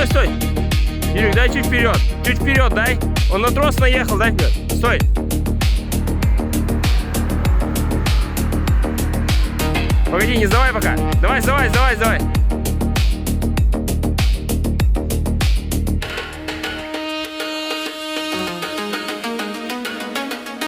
стой. Юрик, дай чуть вперед. Чуть вперед дай. Он на трос наехал, дай вперед. Стой. Погоди, не сдавай пока. Давай, сдавай, сдавай, сдавай.